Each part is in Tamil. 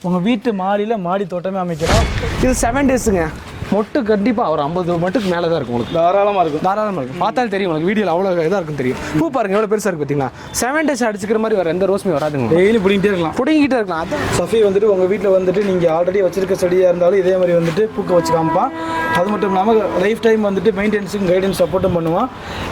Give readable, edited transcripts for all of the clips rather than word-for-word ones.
உங்கள் வீட்டு மாடியில் மாடி தோட்டமே அமைக்கலாம். இது 7 டேஸுங்க. மொட்டு கண்டிப்பாக ஒரு 50 மட்டுக்கு மேலே தான் இருக்கும் உங்களுக்கு. தாராளமாக இருக்கும். பார்த்தாலும் தெரியும் உங்களுக்கு, வீடியோவில் அவ்வளோ இதாக இருக்கும் தெரியும். பூ பாருங்க எவ்வளோ பெருசாக இருக்குது பார்த்தீங்களா. 7 டேஸ் அடிச்சுக்கிற மாதிரி வர எந்த ரோஸுமே வராதுங்க. டெய்லி பிடிங்கிட்டே இருக்கலாம். அதான் சஃபி வந்துட்டு உங்கள் வீட்டில் வந்துட்டு நீங்கள் ஆல்ரெடி வச்சிருக்க செடியாக இருந்தாலும் இதே மாதிரி வந்துட்டு பூக்க வச்சு காமிப்பான். அது மட்டும் இல்லாமல் லைஃப் டைம் வந்துட்டு மெயின்டெனன்ஸுக்கும் கைடன்ஸ் சப்போர்ட்டும் பண்ணுவான்.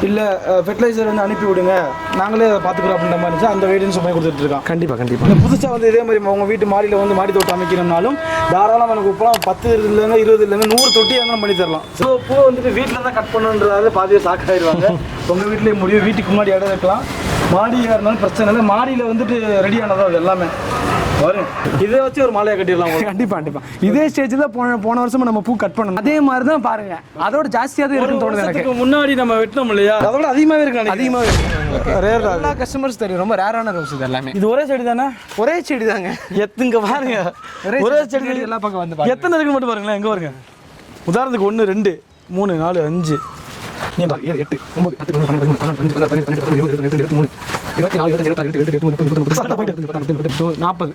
இல்லை ஃபெர்டிலைசர் வந்து அனுப்பி விடுங்க, நாங்களே அதை பார்த்துக்குறோம் அப்படின்ற மாதிரி இருந்துச்சு, அந்த கைடன்ஸும் பண்ணி கொடுத்துட்ருக்கான். கண்டிப்பாக புதுசாக வந்து இதே மாதிரி உங்கள் வீட்டு மாடியில் வந்து மாடி தோட்டம் அமைக்கணும்னாலும் தாராளமாக எனக்கு இப்போலாம் 10 இல்லைங்க 20 இல்லைங்க 100 தொட்டி இருந்தாலும் பண்ணி தரலாம். ஸோ பூ வந்துட்டு வீட்டில் தான் கட் பண்ணுன்றதால பாதியாக ஷாக்காயிருவாங்க. உங்கள் வீட்டிலேயே முடியும், வீட்டுக்கு முன்னாடி இடம் இருக்கலாம். மாடியாக இருந்தாலும் பிரச்சனை இல்லை. மாடியில் வந்துட்டு ரெடியானதோ அது எல்லாமே வரும். இதை வச்சு ஒரு மாலையை கட்டிடலாம். கண்டிப்பாக இதே ஸ்டேஜில் போன வருஷம் நம்ம பூ கட் பண்ணணும். அதே மாதிரி தான் பாருங்க, அதோட ஜாஸ்தியாக தான் இருக்குன்னு தோணுது எனக்கு. முன்னாடி நம்ம வெட்டணும் இல்லையா, அதோட அதிகமாகவே இருக்கு. ரேர் தான். எல்லா கஸ்டமர்ஸ் தெரியும், ரொம்ப ரேரான ரோஸ் இது எல்லாமே. இது ஒரே செடி தானே? ஒரே செடி தாங்க. எத்துங்க பாருங்க, ஒரே செடி எல்லா பக்கம் வந்து எத்தனை இருக்குன்னு மட்டும் பாருங்களேன். எங்கே பாருங்க, உதாரணத்துக்கு 1 2 3 4 5 7 8 9 10 11 12 13 40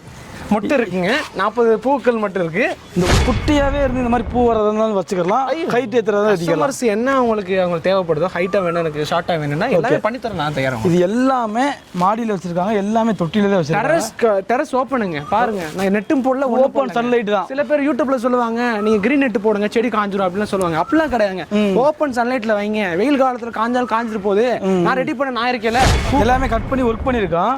மொட்டை இருக்குங்க. 40 பூக்கள் மட்டும் இருக்கு. இந்த குட்டியாவே இருந்து இந்த மாதிரி பூ வரதுனாலும் வச்சுக்கலாம். ஹைட் ஏற்றுறதா கஸ்டமர்ஸ் என்ன அவங்களுக்கு தேவைப்படுதோ, ஹைட்டாக வேணும், எனக்கு ஷார்ட்டாக வேணும்னா எல்லாமே பண்ணி தரேன், நான் தயாராகும். இது எல்லாமே மாடியில் வச்சிருக்காங்க, எல்லாமே தொட்டியில தான் வச்சிருக்காங்க. டெரஸ் ஓப்பனுங்க பாருங்க. நான் நெட்டும் போடல, ஓப்பன் சன்லைட் தான். சில பேர் யூடியூப்ல சொல்லுவாங்க நீங்க கிரீன் நெட் போடுங்க செடி காஞ்சிரும் அப்படின்னு சொல்லுவாங்க. அப்படிலாம் கிடையாதுங்க. ஓப்பன் சன்லைட்ல வைங்க. வெயில் காலத்துல காஞ்சாலும் காஞ்சிட்டு போகுது. நான் ரெடி பண்ண நான் இருக்கேன்ல, எல்லாமே கட் பண்ணி ஒர்க் பண்ணியிருக்கான்.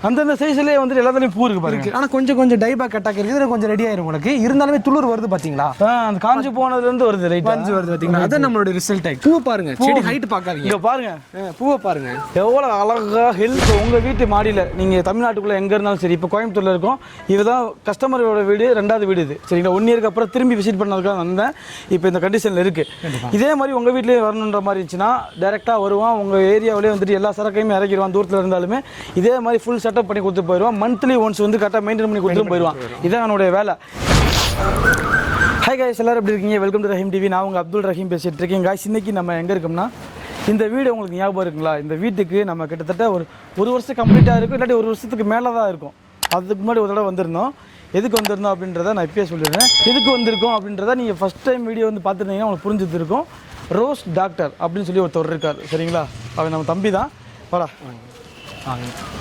அந்தந்த சைஸ்லேயே வந்துட்டு எல்லாத்துலேயும் பூ இருக்கு பாருங்க. ஆனால் கொஞ்சம் டைபாக் கட்டாக் இருக்குது. இதில் கொஞ்சம் ரெடி ஆயிரும் உங்களுக்கு. இருந்தாலுமே துளிர் வருது பார்த்தீங்களா, அந்த காஞ்சி போனதுலேருந்து வருது, ரைட் காஞ்சி வருது பார்த்தீங்களா. அதான் நம்மளோட ரிசல்ட் ஆகி. பூ பாருங்க, செடி ஹைட் பார்க்காதீங்க. இங்கே பாருங்க, பூவை பாருங்க எவ்வளோ அழகாக ஹெல்த். உங்கள் வீட்டு மாடியில் நீங்கள் தமிழ்நாட்டுக்குள்ளே எங்கே இருந்தாலும் சரி, இப்போ கோயம்புத்தூரில் இருக்கோம். இதுதான் கஸ்டமரோட வீடு, 2வது வீடு இது, சரிங்களா. 1 இயருக்கு அப்புறம் திரும்பி விசிட் பண்ணதுக்காக வந்தேன். இப்போ இந்த கண்டிஷனில் இருக்குது. இதே மாதிரி உங்கள் வீட்லேயே வரணுன்ற மாதிரி இருந்துச்சுன்னா டேரெக்டாக வருவான். உங்கள் ஏரியாவிலே வந்துட்டு எல்லா சரக்கையுமே இறக்கிடுவான். தூரத்தில் இருந்தாலுமே இதே மாதிரி ஃபுல் செட்டப் பண்ணி கொடுத்து போயிடுவான். மந்த்லி ஒன்ஸ் வந்து கரெக்டாக மெயின்டைன் பண்ணி கொடுத்துட்டு போயிடுவான். இதான் என்னுடைய வேலை. ஹாய் காய்ஸ், எல்லாரும் எப்படி இருக்கீங்க? Welcome to Rahim TV. நான் உங்கள் அப்துல் ரஹீம் பேசிகிட்டு இருக்கேன். காய்ஸ், இன்றைக்கி நம்ம எங்கே இருக்கோம்னா, இந்த வீடு உங்களுக்கு ஞாபகம் இருக்குங்களா? இந்த வீட்டுக்கு நம்ம கிட்டத்தட்ட ஒரு வருஷம் கம்ப்ளீட்டாக இருக்கும், இல்லாட்டி 1 வருஷத்துக்கு மேலே தான் இருக்கும். அதுக்கு முன்னாடி ஒரு தடவை வந்திருந்தோம். எதுக்கு வந்திருந்தோம் அப்படின்றத நான் இப்பயே சொல்லிடுறேன். எதுக்கு வந்திருக்கோம் அப்படின்றத நீங்கள் ஃபஸ்ட் டைம் வீடியோ வந்து பார்த்துருந்தீங்கன்னா உங்களுக்கு புரிஞ்சுருக்கும். ரோஸ் டாக்டர் அப்படின்னு சொல்லி ஒருத்தர் இருக்கார், சரிங்களா. அவர் நம்ம தம்பி தான். வாடா,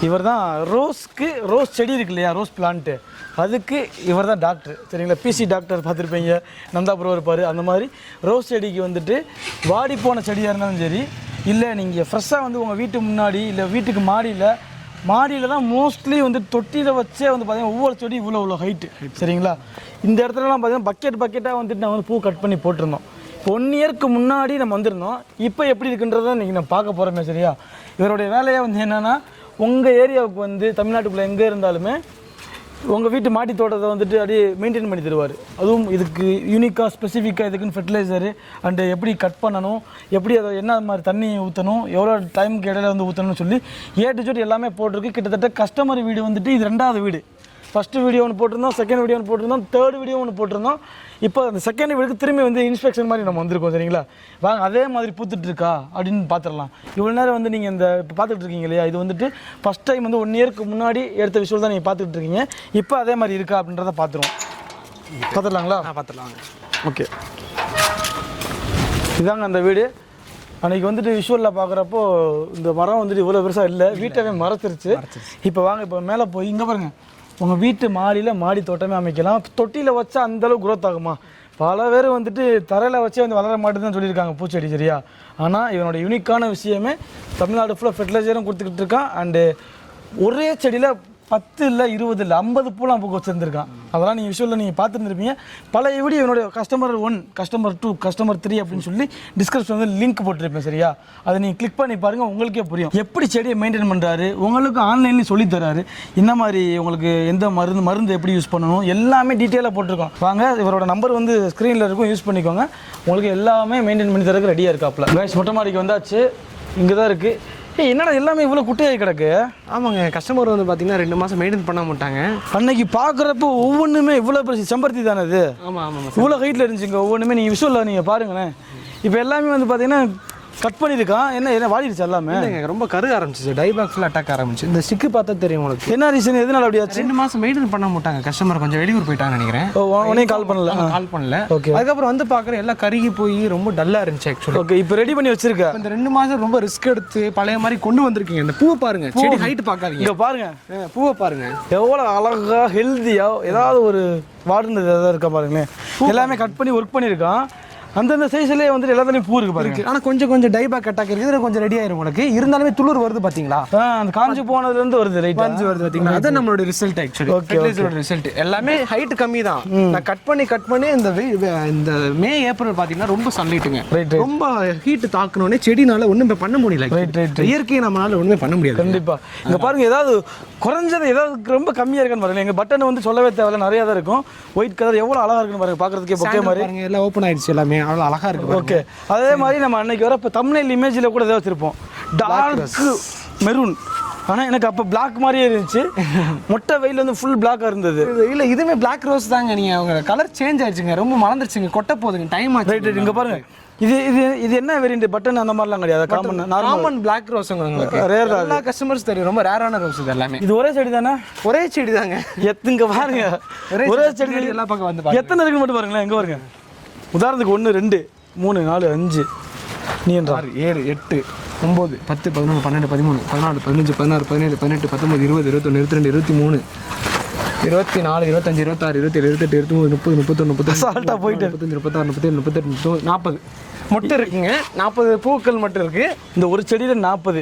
இவர் தான் ரோஸ் செடி இருக்கு இல்லையா, ரோஸ் பிளான்ட்டு, அதுக்கு இவர் தான் டாக்டர், சரிங்களா. பிசி டாக்டர் பார்த்துருப்பீங்க, நந்தாபுரம் இருப்பார். அந்த மாதிரி ரோஸ் செடிக்கு வந்துட்டு வாடி போன செடியாக இருந்தாலும் சரி, இல்லை நீங்கள் ஃப்ரெஷ்ஷாக வந்து உங்கள் வீட்டு முன்னாடி இல்லை வீட்டுக்கு மாடியில் தான் மோஸ்ட்லி வந்து தொட்டியில் வச்சே வந்து பார்த்தீங்கன்னா ஒவ்வொரு செடி இவ்வளோ ஹைட்டு, சரிங்களா. இந்த இடத்துலலாம் பார்த்தீங்கன்னா பக்கெட்டாக வந்துட்டு நான் வந்து பூ கட் பண்ணி போட்டிருந்தோம். 1 இயருக்கு முன்னாடி நம்ம வந்திருந்தோம். இப்போ எப்படி இருக்குன்றதை இன்றைக்கி நான் பார்க்க போகிறோமே, சரியா. இவருடைய வேலையை வந்து என்னென்னா, உங்கள் ஏரியாவுக்கு வந்து தமிழ்நாட்டுக்குள்ளே எங்கே இருந்தாலுமே உங்கள் வீட்டு மாடி தோட்டத்தை வந்துட்டு அப்படியே மெயின்டைன் பண்ணி தருவார். அதுவும் இதுக்கு யூனிக்காக ஸ்பெசிஃபிக்காக இதுக்குன்னு ஃபெர்டிலைசரு அண்டு எப்படி கட் பண்ணணும், எப்படி அதை என்ன மாதிரி தண்ணி ஊற்றணும், எவ்வளோ டைமுக்கு இடையில வந்து ஊற்றணும்னு சொல்லி A to Z எல்லாமே போட்டிருக்கு. கிட்டத்தட்ட கஸ்டமர் வீடு வந்துட்டு இது 2வது வீடு. ஃபஸ்ட்டு வீடியோ ஒன்று போட்டிருந்தோம், செகண்ட் வீடியோ ஒன்று போட்டிருந்தோம், 3rd வீடியோ ஒன்று போட்டிருந்தோம். இப்போ அந்த செகண்ட் வீடுக்கு திரும்பி வந்து இன்ஸ்பெக்ஷன் மாதிரி நம்ம வந்திருக்கோம், சரிங்களா. வாங்க அதே மாதிரி பூத்துட்ருக்கா அப்படின்னு பார்த்துடலாம். இவ்வளோ நேரம் வந்து நீங்கள் இந்த இப்போ பார்த்துட்டு இருக்கீங்க இல்லையா, இது வந்துட்டு ஃபஸ்ட் டைம் வந்து 1 இயருக்கு முன்னாடி எடுத்த விஷுவல் தான் நீங்கள் பார்த்துட்டு இருக்கீங்க. இப்போ அதே மாதிரி இருக்கா அப்படின்றத பார்த்துடலாங்களா? பார்த்துடலாம். ஓகே, இதாங்க அந்த வீடு. அன்றைக்கி வந்துட்டு விஷுவலில் பார்க்குறப்போ இந்த மரம் வந்துட்டு இவ்வளோ பெருசாக இல்லை, வீட்டவே மறைச்சிருச்சு. இப்போ வாங்க, இப்போ மேலே போய் இங்கே பாருங்கள், உங்கள் வீட்டு மாடியில் மாடி தோட்டமே அமைக்கலாம். தொட்டியில் வச்சா அந்தளவு குரோத் ஆகுமா? பல பேர் வந்துட்டு தரையில் வச்சே வந்து வளர மாட்டேன்னு சொல்லியிருக்காங்க பூச்செடி, சரியா. ஆனால் இவனோட யூனிக்கான விஷயமே தமிழ்நாடு ஃபுல்லாக ஃபெர்டிலைசரும் கொடுத்துக்கிட்டு இருக்கான். அண்டு ஒரே செடியில் 10 இல்லை 20 இல்லை 50 பூலாம் பூக்க வச்சுருந்துருக்கான். அதெல்லாம் நீங்கள் விஷுவலில் நீங்கள் பார்த்துருந்துருப்பீங்க. பல வீடியோ என்னுடைய கஸ்டமர் 1, கஸ்டமர் 2, கஸ்டமர் 3 அப்படின்னு சொல்லி டிஸ்கிரிப்ஷன் வந்து லிங்க் போட்டிருப்பேன், சரியா. அதை நீங்கள் கிளிக் பண்ணி பாருங்கள், உங்களுக்கே புரியும் எப்படி செடியை மெயின்டைன் பண்ணுறாரு. உங்களுக்கு ஆன்லைன்லேயும் சொல்லித்தராரு. இந்த மாதிரி உங்களுக்கு எந்த மருந்து எப்படி யூஸ் பண்ணணும் எல்லாமே டீட்டெயிலாக போட்டிருக்கோம். வாங்க, இவரோட நம்பர் வந்து ஸ்க்ரீனில் இருக்கும், யூஸ் பண்ணிக்கோங்க. உங்களுக்கு எல்லாமே மெயின்டைன் பண்ணி தரக்கு ரெடியாக இருக்காப்புல. கைஸ், மொட்டை மாடிக்கு வந்தாச்சு. இங்கே தான் இருக்குது. என்னடா எல்லாமே இவ்வளோ குட்டையாகி கிடக்கு? ஆமாங்க, கஸ்டமர் வந்து பார்த்தீங்கன்னா 2 மாதம் மெயின்டைன் பண்ண மாட்டாங்க. அன்னைக்கு பார்க்குறப்போ ஒவ்வொன்றுமே இவ்வளோ பெருசு செம்பருத்தி தானே அது. ஆமாம், இவ்வளோ ஹைட்டில் இருந்துச்சுங்க ஒவ்வொன்றுமே. நீங்கள் விஷுவலில் நீங்கள் பாருங்களேன். இப்போ எல்லாமே வந்து பார்த்தீங்கன்னா கட் பண்ணியிருக்கான். என்ன வாடிடுச்சு எல்லாமே? இல்லைங்க, ரொம்ப கருக ஆரம்பிச்சிச்சு, டைபாக்ஸில் அட்டாக் ஆரம்பிச்சு. இந்த ஸ்டிக்கு பார்த்தா தெரியும் உங்களுக்கு. என்ன ரீசன், எதனால அப்படி ஆச்சு? 2 மாதம் மெயின்டைன் பண்ண மாட்டாங்க கஸ்டமர், கொஞ்சம் வெளியூர் போயிட்டாங்க நினைக்கிறேன். உடனே கால் பண்ணல. ஓகே, அதுக்கப்புறம் வந்து பார்க்குறேன் எல்லாம் கருகி போய் ரொம்ப டல்லாக இருந்துச்சு ஆக்சுவலி. ஓகே, இப்போ ரெடி பண்ணி வச்சிருக்கேன். இந்த 2 மாதம் ரொம்ப ரிஸ்க் எடுத்து பழைய மாதிரி கொண்டு வந்திருக்கீங்க. இந்த பூவை பாருங்க, செடி ஹைட் பார்க்காதீங்க. இங்கே பாருங்க, பூவை பாருங்க எவ்வளோ அழகா ஹெல்த்தியா ஏதாவது ஒரு வாடுனது ஏதாவது இருக்கா பாருங்களேன். எல்லாமே கட் பண்ணி ஒர்க் பண்ணியிருக்கான். அந்தந்த சைஸ்லேயே வந்துட்டு எல்லாத்துலேயும் பூ இருக்கு பாருங்க. ஆனால் கொஞ்சம் டைபாக் அட்டாக் இருக்குது, கொஞ்சம் ரெடி ஆயிரும் உங்களுக்கு. இருந்தாலுமே துளிர் வருது பார்த்தீங்களா? அந்த காஞ்சி போனதுலேருந்து வருது, ரைட் காஞ்சி வருது பார்த்தீங்களா? அதான் நம்மளோட ரிசல்ட் ஆக்சுவலி. ஃபெர்டிலைசரோட ரிசல்ட் எல்லாமே ஹைட் கம்மி தான். நான் கட் பண்ணி இந்த மே ஏப்ரல் பார்த்தீங்கன்னா ரொம்ப சன்லைட்டுங்க, ரொம்ப ஹீட் தாக்கணுன்னே செடினால ஒன்றும் பண்ண முடியல. இயற்கையை நம்மளால ஒன்றுமே பண்ண முடியாது. கண்டிப்பா. இங்க பாருங்க, ஏதாவது குறைஞ்சது ஏதாவது ரொம்ப கம்மியா இருக்கான்னு பாருங்க. எங்க பட்டன் வந்து சொல்லவே தேவையில்ல, நிறைய தான் இருக்கும். ஒயிட் கலர் எவ்வளவு அழகா இருக்குன்னு பாருங்க, பாக்குறதுக்கே பொக்கே மாதிரி பாருங்க. எல்லாம் ஓப்பன் ஆயிடுச்சு, எல்லாமே அவ்வளோ அழகா இருக்கு. ஓகே, அதே மாதிரி நம்ம அன்னைக்கு வர இப்போ தம்ப்நெயில் இமேஜில் கூட ஏதாவது வச்சிருப்போம் டார்க் மெரூன். ஆனால் எனக்கு அப்போ பிளாக் மாதிரியே இருந்துச்சு. மொட்டை வெயில் வந்து ஃபுல் பிளாக்காக இருந்தது. இல்லை, இதுவுமே பிளாக் ரோஸ் தாங்க. நீங்கள் அவங்க கலர் சேஞ்ச் ஆயிடுச்சுங்க, ரொம்ப மலர்ந்துருச்சுங்க, கொட்டை போதுங்க, டைம் ஆச்சு. ரைட், இங்கே பாருங்க. இது என்ன வேரியன்ட்? பட்டன் அந்த மாதிரிலாம் கிடையாது, காமன் பிளாக் ரோஸ். உங்களுக்கு ரேர், எல்லா கஸ்டமர்ஸ் தெரியும், ரொம்ப ரேரான ரோஸ் இது எல்லாமே. இது ஒரே செடி தானே? ஒரே செடி தாங்க. இங்க பாருங்க, ஒரே செடி எல்லா பக்கம் வந்து எத்தனை இருக்குன்னு மட்டும் பாருங்களேன். எங்கே பாருங்க, உதாரணத்துக்கு 1 2 3 4 5 நீ 6 7 8 9 10 11 12 13 14 15 16 17 18 19 20 21 22 23 24 25 26 27 28 29 30 31 30 போயிட்டு 35 36 37 38 40 மொட்டை இருக்குங்க. 40 பூக்கள் மட்டும் இருக்கு. இந்த ஒரு செடியில 40.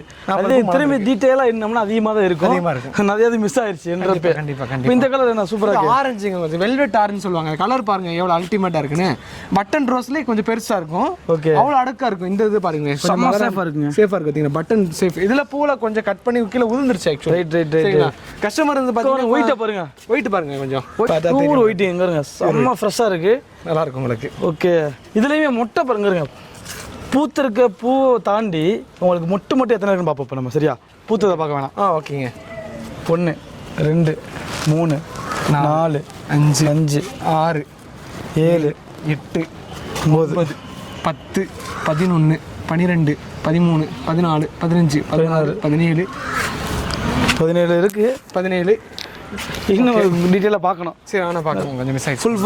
திரும்பி டீட்டெயிலா என்னம்னா அதிகமாக தான் இருக்கும். அதிகமாக இருக்கும். நிறைய மிஸ் ஆயிடுச்சு. கண்டிப்பா. இந்த கலர் என்ன சூப்பரா இருக்கு, ஆரஞ்சுங்க, கொஞ்சம் வெல்வெட் ஆரஞ்சு சொல்லுவாங்க. கலர் பாருங்க எவ்வளவு அல்டிமேட்டா இருக்குன்னு. பட்டன் ரோஸ்லயே கொஞ்சம் பெருசா இருக்கும். ஓகே, அவ்வளவு அடுக்கா இருக்கும். இந்த இது பாருங்க, சேஃபா இருக்குங்க. சேஃபா இருக்கு பாத்தீங்கன்னா, பட்டன் சேஃப். இதுல பூல கொஞ்சம் கட் பண்ணி கீழ உதிர்ந்துருச்சு ஆக்சுவலி. ரைட். கஸ்டமர் வந்து பாத்தீங்கன்னா ஒயிட் பாருங்க, ஒயிட் பாருங்க, கொஞ்சம் ஒயிட் எங்க இருங்க, செம்ம ஃப்ரெஷ்ஷா இருக்கு, நல்லா இருக்கும் உங்களுக்கு. ஓகே, இதுலயுமே மொட்டை பாருங்க. பூத்திருக்க பூ தாண்டி உங்களுக்கு மொட்டு எத்தனை இருக்குன்னு பார்ப்போம். இப்போ நம்ம சரியா பூத்ததை பார்க்க வேணாம். ஓகேங்க. 1 2 3 4 5 6 7 8 9 10 11 12 13 14 15 16 17 17 இருக்கு. 17 இன்னும் டீட்டெயிலாக பார்க்கணும். சரி, ஆனால் பார்க்கணும், கொஞ்சம் மிஸ் ஆயிடுச்சு. ஃபுல்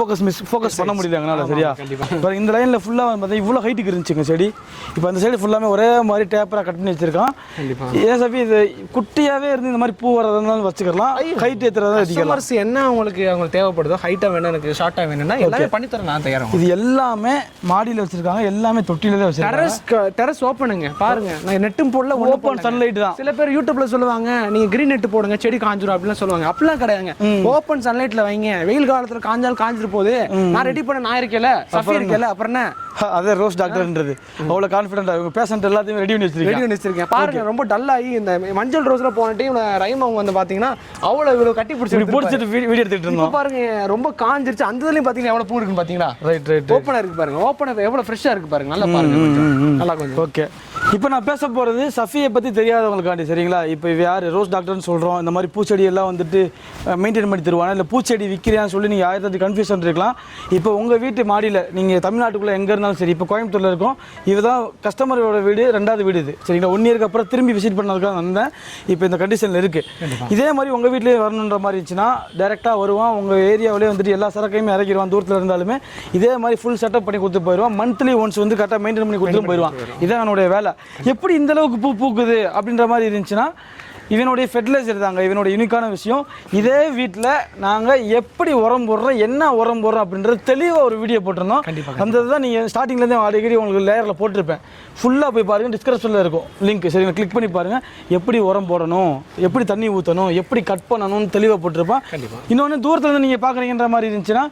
ஃபோக்கஸ் பண்ண முடியல எங்களால். சரியா, இப்போ இந்த லைனில் ஃபுல்லாக பார்த்தீங்கன்னா இவ்வளோ ஹைட்டுக்கு இருந்துச்சுங்க செடி. இப்போ அந்த சைடு ஃபுல்லாமே ஒரே மாதிரி டேப்பராக கட் பண்ணி வச்சிருக்கான். ஏன் சபி, இது குட்டியாகவே இருந்து இந்த மாதிரி பூ வரதுனாலும் வச்சுக்கலாம், ஹைட் ஏற்றுறதா வச்சுக்கலாம். என்ன உங்களுக்கு தேவைப்படுதோ, ஹைட்டாக வேணும், எனக்கு ஷார்ட்டாக வேணும்னா எல்லாமே பண்ணித்தரேன், நான் தயாராக. இது எல்லாமே மாடியில் வச்சிருக்காங்க, எல்லாமே தொட்டியில தான் வச்சிருக்காங்க. டெரஸ் ஓப்பனுங்க பாருங்க, நான் நெட்டும் போடல, ஓப்பன் சன்லைட் தான். சில பேர் யூடியூப்ல சொல்லுவாங்க, நீங்க கிரீன் நெட் போடுங்க செடி காஞ்சிரும் அப்படின்னு சொல்லுவாங்க. அப்படிலாம் கிடையாதுங்க. ஓப்பன் சன்லைட்ல வைங்க, வெயில் காலத்துல காஞ்சிட்டு போகுது, நான் ரெடி பண்ண நான் இருக்கேல, சஃபி இருக்கேல, அப்புறம் என்ன அதே ரோஸ் டாக்டர்ன்றது அவ்வளோ கான்ஃபிடென்ட்டா இவங்க பேஷண்ட் எல்லாத்தையும் ரெடி பண்ணி வச்சிருக்கேன். பாருங்க, ரொம்ப டல்லாகி இந்த மஞ்சள் ரோஸ்ல போன டைம் ரைம் அவங்க வந்து பாத்தீங்கன்னா அவ்வளோ இவ்வளோ கட்டி பிடிச்சிட்டு வீடியோ எடுத்துட்டு இருந்தோம். பாருங்க ரொம்ப காஞ்சிருச்சு. அந்த இதுலயும் பாத்தீங்கன்னா எவ்வளவு பூ இருக்குன்னு பாத்தீங்களா? ரைட். ஓப்பனா இருக்கு பாருங்க, ஓப்பனா எவ்வளவு ஃப்ரெஷ்ஷா இருக்கு பாருங்க, நல்லா பாருங்க, நல்லா கொஞ்சம். ஓகே, இப்போ நான் பேச போகிறது சஃபியை பற்றி தெரியாதவங்களுக்காண்டி. சரிங்களா, இப்போ யார் ரோஸ் டாக்டர்னு சொல்கிறோம், இந்த மாதிரி பூச்செடி எல்லாம் வந்துட்டு மெயின்டைன் பண்ணி தருவாங்க, இல்லை பூச்செடி விற்கிறியான்னு சொல்லி நீங்கள் 1000 கன்ஃபியூஷன் இருக்கலாம். இப்போ உங்கள் வீட்டு மாடியில் நீங்கள் தமிழ்நாட்டுக்குள்ளே எங்கே இருந்தாலும் சரி, இப்போ கோயம்புத்தூரில் இருக்கோம், இதுதான் கஸ்டமரோட வீடு, 2வது வீடு இது. சரிங்களா, 1 இயருக்கு அப்புறம் திரும்பி விசிட் பண்ணதுக்காக வந்தேன். இப்போ இந்த கண்டிஷனில் இருக்குது. இதே மாதிரி உங்கள் வீட்டிலே வரணுன்ற மாதிரி இருந்துச்சுன்னா டேரெக்டாக வருவான், உங்கள் ஏரியாவிலே வந்துட்டு எல்லா சரக்கையுமே இறக்கிடுவான், தூரத்தில் இருந்தாலுமே இதே மாதிரி ஃபுல் செட்டப் பண்ணி கொடுத்து போயிடுவான். மந்த்லி ஒன்ஸ் வந்து கரெக்டாக மெயின்டைன் பண்ணி கொடுத்துட்டு போயிடுவான். இதான் என்னுடைய வேலை. எப்படி இந்த அளவுக்கு பூ பூக்குது அப்படின்ற மாதிரி இருந்துச்சுன்னா இவனுடைய ஃபெர்டிலைசர் தாங்க, இவனுடைய யூனிக்கான விஷயம். இதே வீட்டில் நாங்கள் எப்படி உரம் போடுறோம், என்ன உரம் போடுறோம் அப்படின்றது தெளிவாக ஒரு வீடியோ போட்டிருந்தோம். அந்த இதுதான் நீங்கள் ஸ்டார்டிங்லேருந்தே அடிக்கடி உங்களுக்கு லேயரில் போட்டிருப்பேன். ஃபுல்லாக போய் பாருங்கள், டிஸ்கிரிப்ஷனில் இருக்கும் லிங்க். சரி, கிளிக் பண்ணி பாருங்கள், எப்படி உரம் போடணும், எப்படி தண்ணி ஊற்றணும், எப்படி கட் பண்ணணும்னு தெளிவாக போட்டிருப்பேன். இன்னொன்று தூரத்துலேருந்து நீங்கள் பார்க்குறீங்கன்ற மாதிரி இருந்துச்சுன்னா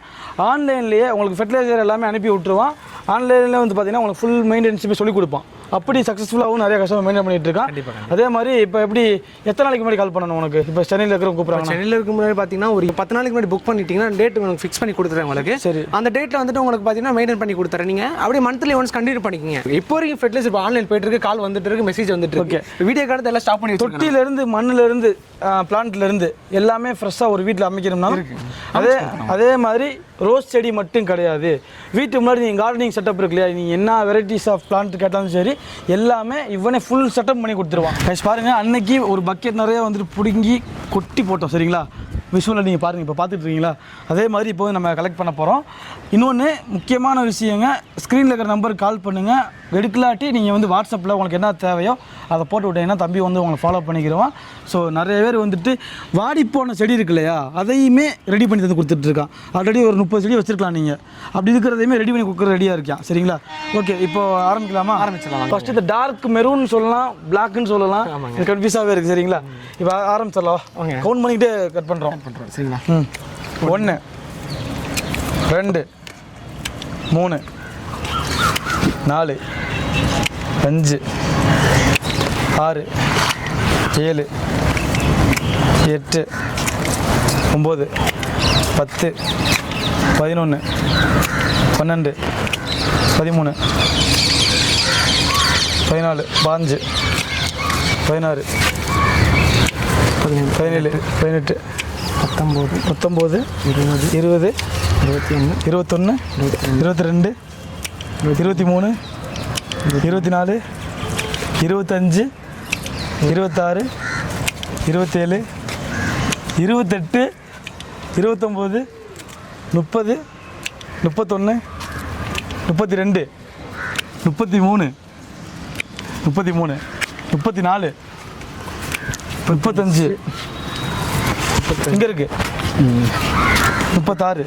ஆன்லைன்லேயே உங்களுக்கு ஃபெர்டிலைசர் எல்லாமே அனுப்பி விட்டுருவான். ஆன்லைனில் வந்து பார்த்தீங்கன்னா உங்களுக்கு ஃபுல் மெயின்டெனன்ஸுமே சொல்லிக் கொடுப்பான். அப்படி சக்ஸஸ்ஃபுல்லாகவும் நிறைய கஸ்டமர் மெயின்டைன் பண்ணிட்டு இருக்கான். அதே மாதிரி இப்போ எப்படி எத்தனை நாளைக்கு முன்னாடி கால் பண்ணணும் உனக்கு? இப்போ சென்னையில் இருக்கிற கூப்பிட்றாங்க. சென்னையில் இருக்க முன்னாடி பார்த்தீங்கன்னா ஒரு 10 நாளைக்கு முன்னாடி புக் பண்ணிட்டீங்கன்னா டேட் உங்களுக்கு ஃபிக்ஸ் பண்ணி கொடுத்துறேன் உங்களுக்கு. சரி, அந்த டேட்டில் வந்துட்டு உங்களுக்கு பார்த்தீங்கன்னா மெயின்டைன் பண்ணி கொடுத்துறேன். நீங்கள் அப்படியே மந்த்லி ஒன்ஸ் கண்டினியூ பண்ணிக்கோங்க. இப்போ வரைக்கும் ஃபெர்டிலைசர் இப்போ ஆன்லைன் போயிட்டு இருக்கு, கால் வந்துட்டு இருக்கு, மெசேஜ் வந்துட்டு இருக்கு. வீடியோ கார்டு எல்லாம் ஸ்டாப் பண்ணி தொட்டியிலேருந்து மண்ணிலேருந்து பிளான்ட்லேருந்து எல்லாமே ஃப்ரெஷ்ஷாக ஒரு வீட்டில் அமைக்கணும்னா அதே மாதிரி ரோஸ் செடி மட்டும் கிடையாது. வீட்டு முன்னாடி நீங்கள் கார்டனிங் செட்டப் இருக்கு இல்லையா, நீங்கள் என்ன வெரைட்டிஸ் ஆஃப் பிளான்ட் கேட்டாலும் சரி எல்லாமே இவனே ஃபுல் செட்டப் பண்ணி கொடுத்துருவான். கைஸ் பாருங்கள், அன்னைக்கு ஒரு பக்கெட் நிறைய வந்துட்டு பிடுங்கி கொட்டி போட்டோம் சரிங்களா. விஷுவலில் நீங்கள் பாருங்கள், இப்போ பார்த்துட்டு இருக்கீங்களா, அதே மாதிரி இப்போ நம்ம கலெக்ட் பண்ண போகிறோம். இன்னொன்று முக்கியமான விஷயங்க, ஸ்க்ரீனில் இருக்கிற நம்பருக்கு கால் பண்ணுங்கள். எடுக்கலாட்டி நீங்கள் வந்து வாட்ஸ்அப்பில் உங்களுக்கு என்ன தேவையோ அதை போட்டு விட்டீங்கன்னா தம்பி வந்து உங்களை ஃபாலோ பண்ணிக்கிறோம். ஸோ நிறைய பேர் வந்துட்டு வாடி போன செடி இருக்கு இல்லையா, அதையுமே ரெடி பண்ணி தந்து கொடுத்துட்ருக்கான். ஆல்ரெடி ஒரு 30 செடி வச்சுருக்கலாம் நீங்கள், அப்படி இருக்கிறதையுமே ரெடி பண்ணி கொடுக்குற ரெடியாக இருக்கான் சரிங்களா. ஓகே, இப்போ ஆரம்பிக்கலாமா? ஆரம்பிச்சிடலாம். ஃபஸ்ட்டு இந்த டார்க் மெரூன் சொல்லலாம், பிளாக்குன்னு சொல்லலாம், கன்ஃபியூஸாகவே இருக்குது சரிங்களா. இப்போ ஆரம்பிச்சிடலாம். கவுண்ட் பண்ணிக்கிட்டே கட் பண்ணுறோம் சரிங்களா. 1 2 3 4 5 6 7 8 9 10 11 12 13 14 15 16 17 18 19 20 21 22 23 24 25 26 27 28 29 30 31 32 33 34 35 இங்கே இருக்கு 36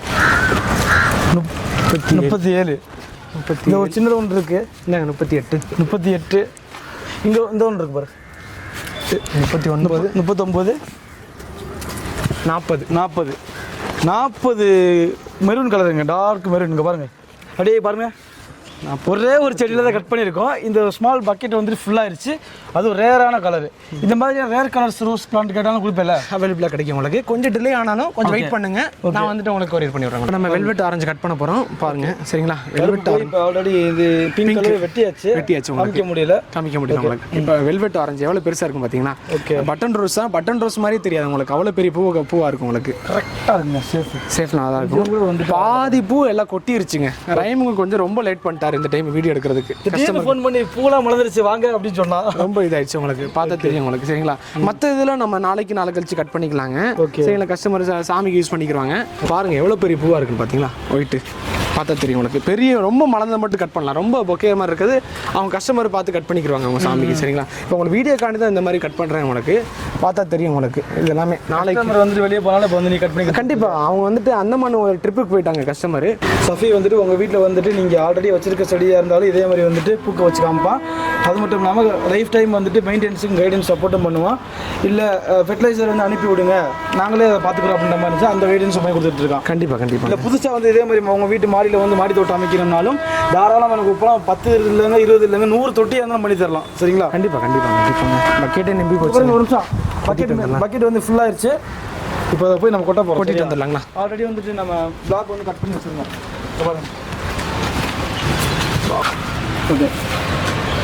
37 இந்த ஒரு சின்ன ஒன்று இருக்கு, 38 இங்கே இந்த ஒன்று இருக்கு பாரு, 39 40 மெரூன் கலருங்க, டார்க் மெரூன். இங்கே பாருங்க, அப்படியே பாருங்க, ஒரே ஒரு செடியில் தான் கட் பண்ணியிருக்கோம். இந்த ஸ்மால் பக்கெட் வந்துட்டு ஃபுல்லாகிடுச்சு. அதுவும் ரேரான கலரு. இந்த மாதிரி ரேர் கலர்ஸ் ரோஸ் பிளான்ட் கேட்டாலும் கொடுப்பேன், அவைலபிளாக கிடைக்கும் உங்களுக்கு. கொஞ்சம் டிலே ஆனாலும் கொஞ்சம் வெயிட் பண்ணுங்க, நான் வந்துட்டு உங்களுக்கு கொரியர் பண்ணி விடுறேன். நம்ம வெல்வெட் ஆரஞ்சு கட் பண்ண போகிறோம் பாருங்க சரிங்களா. வெல்வெட் ஆரஞ்சு ஆல்ரெடி இது பிங்க் கலர் வெட்டியாச்சு காமிக்க முடியல உங்களுக்கு. இப்போ வெல்வெட் ஆரஞ்சு எவ்வளோ பெருசாக இருக்கும் பார்த்தீங்கன்னா. ஓகே, பட்டன் ரோஸ் தான், பட்டன் ரோஸ் மாதிரி தெரியாது உங்களுக்கு, அவ்வளோ பெரிய பூவாக இருக்கும் உங்களுக்கு. கரெக்டாக இருக்குங்க, சேஃப் நல்லா இருக்கும். வந்து பாதி பூ எல்லாம் கொட்டிருச்சுங்க. ரைமுங்க கொஞ்சம் ரொம்ப லேட் பண்ணிட்டார் இந்த டைம் வீடியோ எடுக்கிறதுக்கு. கஸ்டமர் ஃபோன் பண்ணி பூலாம் மலர்ந்துருச்சு வாங்க அப்படின்னு சொன்னா ரொம்ப இதாயிடுச்சு உங்களுக்கு, பார்த்தா தெரியும் உங்களுக்கு சரிங்களா. மற்ற இதில் நம்ம நாளைக்கு கழிச்சு கட் பண்ணிக்கலாங்க சரிங்களா. கஸ்டமர் சாமிக்கு யூஸ் பண்ணிக்கிறாங்க. பாருங்க எவ்வளோ பெரிய பூவாக இருக்குன்னு பார்த்தீங்களா, ஒயிட்டு பார்த்தா தெரியும் உங்களுக்கு. பெரிய ரொம்ப மலர்ந்த மட்டும் கட் பண்ணலாம், ரொம்ப பொக்கே மாதிரி இருக்குது. அவங்க கஸ்டமர் பார்த்து கட் பண்ணிக்கிறாங்க அவங்க சாமிக்கு சரிங்களா. இப்போ உங்களுக்கு வீடியோ காண்டி தான் இந்த மாதிரி கட் பண்ணுறேன் உங்களுக்கு, பார்த்தா தெரியும் உங்களுக்கு. இது எல்லாமே நாளைக்கு வந்துட்டு வெளியே போனாலும் இப்போ வந்து நீ கட் பண்ணி கண்டிப்பாக. அவங்க வந்துட்டு அந்தமான் ஒரு ட்ரிப்புக்கு போயிட்டாங்க கஸ்டமர். சஃபி வந்துட்டு உங்கள் வீட்டில் வந்துட்டு நீங்கள் ஆல்ரெடி வச்சிருக்க செடியாக இருந்தாலும் இதே மாதிரி வந்துட்டு பூக்க வச்சு காமிப்பான். அது மட்டும் இல்லாமல் லைஃப் டைம் வந்துட்டு மெயின்டெனன்ஸுக்கும் கைடன்ஸ் சப்போர்ட்டும் பண்ணுவான். இல்லை ஃபெர்டிலைசர் வந்து அனுப்பி விடுங்க நாங்களே அதை பார்த்துக்குறோம் அப்படின்ற மாதிரி இருந்துச்சு, அந்த கைடன்ஸ் பண்ணி கொடுத்துட்ருக்கான். கண்டிப்பாக இல்லை புதுசாக வந்து இதே மாதிரி உங்கள் வீட்டு மாடியில் வந்து மாடி தோட்டம் அமைக்கணும்னாலும் தாராளமாக எனக்கு இப்போலாம் 10 இல்லைங்க 20 இல்லைங்க 100 தொட்டி இருந்தாலும் பண்ணி தரலாம் சரிங்களா. கண்டிப்பாக பக்கெட்டே நம்பி போச்சு. ஒரு நிமிஷம், பக்கெட் வந்து ஃபுல்லாகிடுச்சு. இப்போ அதை போய் நம்ம கொட்டிட்டு வந்துடலாங்களா. ஆல்ரெடி வந்துட்டு நம்ம பிளாக் வந்து கட் பண்ணி வச்சுருந்தோம். ஓகே,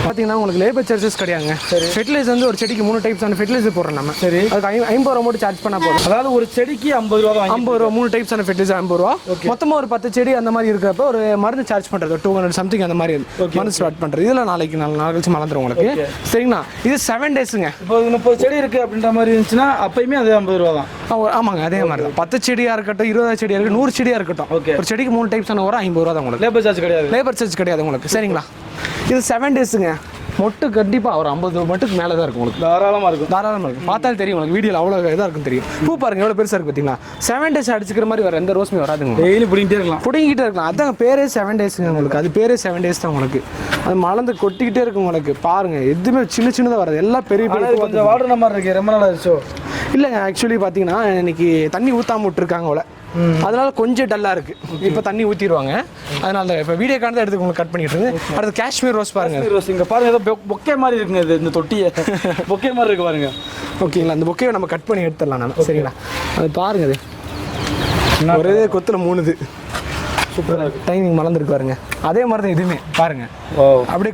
பார்த்தீங்கன்னா உங்களுக்கு லேபர் சார்ஜஸ் கிடையாதுங்க. சரி, ஃபெர்டிலைசர் வந்து ஒரு செடிக்கு 3 டைப்ஸான ஃபெர்டிலைசர் போடுறோம் நம்ம. சரி, அதுக்கு 50 ரூபா மட்டும் சார்ஜ் பண்ணால் போதும். அதாவது ஒரு செடிக்கு 50 ரூபா, 3 டைப்ஸான ஃபெர்டிலைசர் 50 ரூபா. மொத்தமாக ஒரு 10 செடி அந்த மாதிரி இருக்கிறப்ப ஒரு மருந்து சார்ஜ் பண்ணுறது 200 சம்திங் அந்த மாதிரி மருந்து ஸ்டார்ட் பண்ணுறது. இதில் நாளைக்கு 4 நாள் கழிச்சு மறந்துடும் உங்களுக்கு சரிங்களா. இது 7 டேஸுங்க. இப்போ 30 செடி இருக்குது அப்படின்ற மாதிரி இருந்துச்சுன்னா அப்பயுமே அது 50 ரூபா தான். ஆமாங்க, அதே மாதிரி தான். 10 செடியாக இருக்கட்டும், 20 செடியாக இருக்கட்டும், 100 செடியாக இருக்கட்டும், ஒரு செடிக்கு 3 டைப்ஸான வரும் 50 ரூபா தான் உங்களுக்கு. லேபர் சார்ஜ் கிடையாது உங்களுக்கு சரிங்களா. இது 7 டேஸுங்க. மொட்டு கண்டிப்பாக ஒரு 50 மட்டுக்கு மேலே தான் இருக்கும் உங்களுக்கு. தாராளமாக இருக்கும். பார்த்தாலும் தெரியும் உங்களுக்கு, வீடியோவில் அவ்வளோ இதாக இருக்கும் தெரியும். பூ பாருங்க எவ்வளோ பெருசாக இருக்குது பார்த்தீங்களா. 7 டேஸ் அடிச்சுக்கிற மாதிரி வர எந்த ரோஸுமே வராதுங்க. டெய்லி பிடிங்கிட்டே இருக்கலாம். அதான் பேரே 7 டேஸுங்க உங்களுக்கு. அது பேரே 7 டேஸ் தான் உங்களுக்கு. அது மலர்ந்து கொட்டிக்கிட்டே இருக்கும் உங்களுக்கு. பாருங்க எதுவுமே சின்னதாக வராது, எல்லாம் பெரிய கொஞ்சம் வாடுற மாதிரி இருக்கு. ரொம்ப நாள் ஆயிடுச்சோ இல்லைங்க. ஆக்சுவலி பார்த்தீங்கன்னா இன்னைக்கு தண்ணி ஊற்றாம விட்டுருக்காங்க அவ்வளோ, அதனால கொஞ்சம் டல்லாக இருக்கு. இப்போ தண்ணி ஊற்றிடுவாங்க, அதனால இப்போ வீடியோ கார்டு எடுத்து உங்களுக்கு கட் பண்ணிட்டு இருக்கு. அடுத்து காஷ்மீர் ரோஸ் பாருங்க. ரோஸ் இங்கே பாருங்க, ஏதோ பொக்கே மாதிரி இருக்குங்க. இது இந்த தொட்டியை பொக்கே மாதிரி இருக்கு பாருங்க. ஓகேங்களா, அந்த பொக்கையை நம்ம கட் பண்ணி எடுத்துடலாம் நான் சரிங்களா. அது பாருங்க, அது ஒரே கொத்தில் 3 இது சூப்பராக இருக்குது. டைமிங் மலர்ந்துருக்கு பாருங்க. அதே மாதிரி தான் இதுவுமே பாருங்க. அப்படியே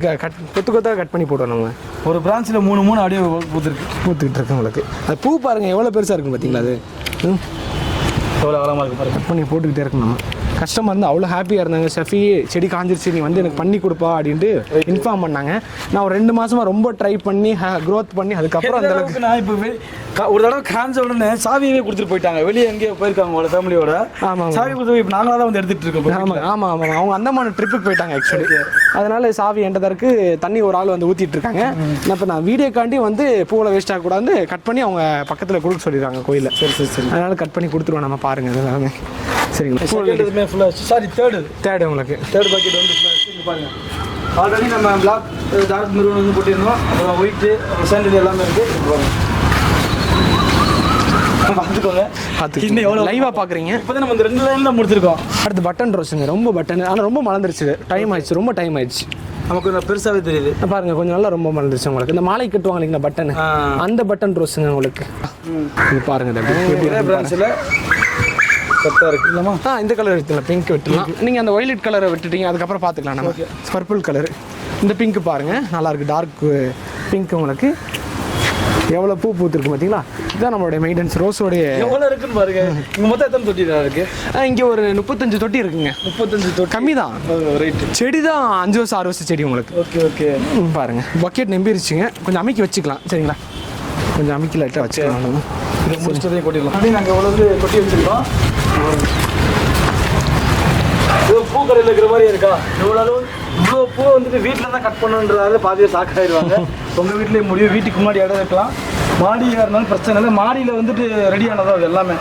கொத்தாக கட் பண்ணி போட்டோம் நம்ம. ஒரு பிரான்ச்சில் 3 அப்படியே பூத்துக்கிட்டு இருக்கு உங்களுக்கு. அது பூ பாருங்க எவ்வளோ பெருசாக இருக்கும் பார்த்தீங்களா. அது எவ்வளோ அகலமாக இருக்குது பாருங்க. கட் பண்ணி போட்டுக்கிட்டே இருக்கணும் நம்ம. கஸ்டமர் வந்து அவ்வளோ ஹாப்பியாக இருந்தாங்க. ஷெஃபி செடி காஞ்சிருச்சு, நீ வந்து எனக்கு பண்ணி கொடுப்பா அப்படின்ட்டு இன்ஃபார்ம் பண்ணாங்க. நான் ஒரு 2 மாதமாக ரொம்ப ட்ரை பண்ணி க்ரோத் பண்ணி அதுக்கப்புறம் அந்த அளவுக்கு நான் இப்போ ஒரு தடவை காஞ்ச உடனே சாவியவே கொடுத்துட்டு போயிட்டாங்க. வெளியே எங்கேயோ போயிருக்காங்க அவங்களோட ஃபேமிலியோட. ஆமாம் சாவி கொடுத்து இப்போ நாங்களாக தான் வந்து எடுத்துகிட்டு இருக்கோம். ஆமாம். அவங்க அந்தமான ட்ரிப்புக்கு போயிட்டாங்க ஆக்சுவலி. அதனால சாவி எண்டதற்கு தண்ணி ஒரு ஆள் வந்து ஊற்றிட்டு இருக்காங்க. இப்போ நான் வீடியோக்காண்டி வந்து பூவில் வேஸ்ட் ஆகக்கூடாது கட் பண்ணி அவங்க பக்கத்தில் கொடுக்க சொல்லிடுறாங்க கோயிலில். சரி. அதனால கட் பண்ணி கொடுத்துருவோம் நம்ம பாருங்கள் எல்லாமே. சரிங்களா? தேர்டு உங்களுக்கு தேர்ட் பாக்கெட் வந்து ஃபுல்லாக பாருங்க. ஆல்ரெடி நம்ம பிளாக் டார்க் மெரூன் வந்து போட்டிருந்தோம். அப்புறம் ஒயிட்டு சாண்டல் எல்லாமே இருக்குது. பார்த்துக்கோங்க. இன்னும் எவ்வளோ லைவாக பார்க்குறீங்க. இப்போ தான் நம்ம இந்த 2 லைன் தான் முடிச்சிருக்கோம். அடுத்து பட்டன் ரோஸுங்க. ரொம்ப பட்டன், ஆனால் ரொம்ப மலர்ந்துருச்சு. டைம் ஆயிடுச்சு. நமக்கு கொஞ்சம் பெருசாகவே தெரியுது பாருங்க. கொஞ்சம் நல்லா ரொம்ப மலர்ந்துருச்சு உங்களுக்கு. இந்த மாலை கட்டுவாங்க இல்லைங்களா பட்டன், அந்த பட்டன் ரோஸுங்க உங்களுக்கு. இது பாருங்க பிரான்ச்சில் கரெக்டாக இருக்குது இல்லைமா? இந்த கலர் எடுத்துக்கலாம், பிங்க் விட்டுலாம். நீங்கள் அந்த ஒய்லட் கலரை விட்டுட்டீங்க, அதுக்கப்புறம் பார்த்துக்கலாம் நம்ம. பர்பிள் கலர், இந்த பிங்க் பாருங்கள் நல்லாயிருக்கு. டார்க் பிங்க் உங்களுக்கு எவ்வளோ பூ பூத்துருக்கு பார்த்தீங்களா? இதுதான் நம்மளுடைய மெயின்டெனன்ஸ். ரோஸோடைய எவ்வளோ இருக்குன்னு பாருங்க. இங்கே மொத்தம் எத்தனை தொட்டி இருக்குது? இங்கே ஒரு 35 தொட்டி இருக்குங்க. 35 தொட்டி கம்மி தான். ரைட்டு. செடி தான் 5 வருஷம் 6 வருஷம் செடி உங்களுக்கு. ஓகே. பாருங்க பக்கெட் நம்பிருச்சுங்க. கொஞ்சம் அமைக்கி வச்சுக்கலாம். சரிங்களா? கொஞ்சம் அமைக்கி லைட்டாக வச்சுக்கலாம். இதை முடிச்சதையும் கொட்டிடலாம். அப்படியே நாங்கள் எவ்வளோ கொட்டி வச்சுருக்கோம். ஏதோ பூக்கடையில் இருக்கிற மாதிரி இருக்கா? இவ்வளோ பூ வந்துட்டு வீட்டில் தான் கட் பண்ணுன்றதால பாதியாக சாக்காயிருவாங்க. உங்கள் வீட்லேயே முடியும். வீட்டுக்கு முன்னாடி இடம் வைக்கலாம். மாடி ஏறினாலும் பிரச்சனை இல்லை. மாடியில் வந்துட்டு ரெடியானதான் அது எல்லாமே.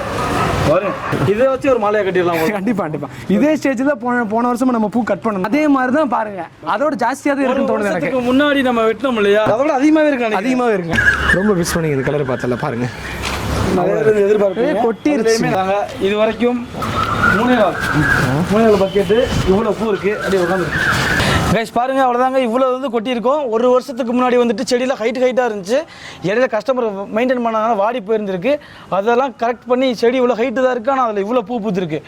வரும். இதை வச்சு ஒரு மாலையை கட்டிடலாம். கண்டிப்பாக இதே ஸ்டேஜில் போன வருஷம் நம்ம பூ கட் பண்ணணும். அதே மாதிரி தான் பாருங்க. அதோட ஜாஸ்தியாக தான் இருக்குன்னு தோணுது எனக்கு. முன்னாடி நம்ம வெட்டணும் இல்லையா? அதோட அதிகமாகவே இருக்கு. ரொம்ப மிஸ் பண்ணி இந்த கலர் பார்த்தல பாருங்க. எதிர்பார்ப்பு கொட்டிருச்சு. இது வரைக்கும் 3 பக்கெட்டு இவ்வளோ பூ இருக்குது. அப்படியே உட்காந்து கைஸ் பாருங்க. அவ்வளோதாங்க. இவ்வளோ வந்து கொட்டியிருக்கோம். ஒரு வருஷத்துக்கு முன்னாடி வந்துட்டு செடியில் ஹைட்டாக இருந்துச்சு. இடையில கஸ்டமர் மெயின்டைன் பண்ணாதனால வாடி போயிருந்துருக்கு. அதெல்லாம் கரெக்ட் பண்ணி செடி இவ்வளோ ஹைட்டு தான் இருக்குது. ஆனால் அதில் இவ்வளோ பூ பூத்துருக்கு.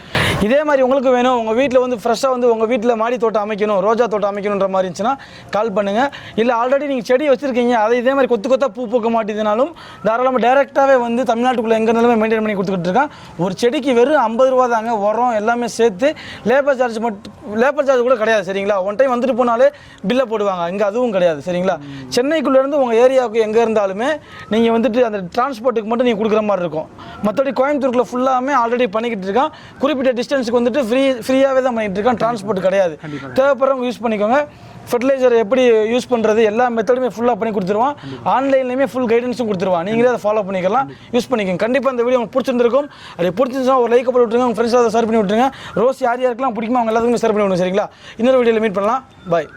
இதே மாதிரி உங்களுக்கு வேணும், உங்கள் வீட்டில் வந்து ஃப்ரெஷ்ஷாக வந்து உங்கள் வீட்டில் மாடி தோட்டம் அமைக்கணும், ரோஜா தோட்டம் அமைக்கணுன்ற மாதிரி இருந்துச்சுன்னா கால் பண்ணுங்கள். இல்லை ஆல்ரெடி நீங்கள் செடி வச்சுருக்கீங்க, அதை இதே மாதிரி கொத்தாக பூ பூக்க மாட்டேதுனாலும் தாராளமாக டேரெக்டாகவே வந்து தமிழ்நாட்டுக்குள்ளே எங்கே இருந்தாலுமே மெயின்டைன் பண்ணி கொடுத்துக்கிட்டு இருக்கான். ஒரு செடிக்கு வெறும் 50 ரூபா தாங்க. உரம் எல்லாமே சேர்த்து லேபர் சார்ஜ் கூட கிடையாது. சரிங்களா? ஒன் டைம் வந்துட்டு போனாலே பில்லை போடுவாங்க. இங்கே அதுவும் கிடையாது. சரிங்களா? சென்னைக்குள்ளேருந்து உங்கள் ஏரியாவுக்கு எங்கே இருந்தாலுமே நீங்கள் வந்துட்டு அந்த டிரான்ஸ்போர்ட்டுக்கு மட்டும் நீங்கள் கொடுக்குற மாதிரி இருக்கும். மற்றபடி கோயம்புத்தூருக்குள்ள ஃபுல்லாமே ஆல்ரெடி பண்ணிக்கிட்டு இருக்கான். குறிப்பிட்ட டிஸ்டன்ஸுக்கு வந்துட்டு ஃப்ரீயாகவே தான் பண்ணிகிட்டு இருக்கான். டிரான்ஸ்போர்ட் கிடையாது. தேவைப்படுறவங்க யூஸ் பண்ணிக்கோங்க. ஃபர்டிலைசர் எப்படி யூஸ் பண்ணுறது எல்லா மெத்தடுமே ஃபுல்லாக பண்ணி கொடுத்துருவான். ஆன்லைன்லேயுமே ஃபுல் கைடன்ஸும் கொடுத்துருவான். நீங்களே அதை ஃபாலோ பண்ணிக்கலாம், யூஸ் பண்ணிக்கோங்க. கண்டிப்பாக இந்த வீடியோ உங்களுக்கு பிடிச்சிருந்திருக்கும். அது பிடிச்சிருந்தா ஒரு லைக் போட்டு விட்டுருங்க. உங்கள் ஃப்ரெண்ட்ஸ் அதை ஷேர் பண்ணி விட்டுருங்க. ரோஸ் யார் யாருக்கெல்லாம் பிடிக்குமோ அவங்க எல்லாத்துக்குமே ஷேர் பண்ணி விடுங்க. சரிங்களா? இன்னொரு வீடியோவில் மீட் பண்ணலாம். பாய்.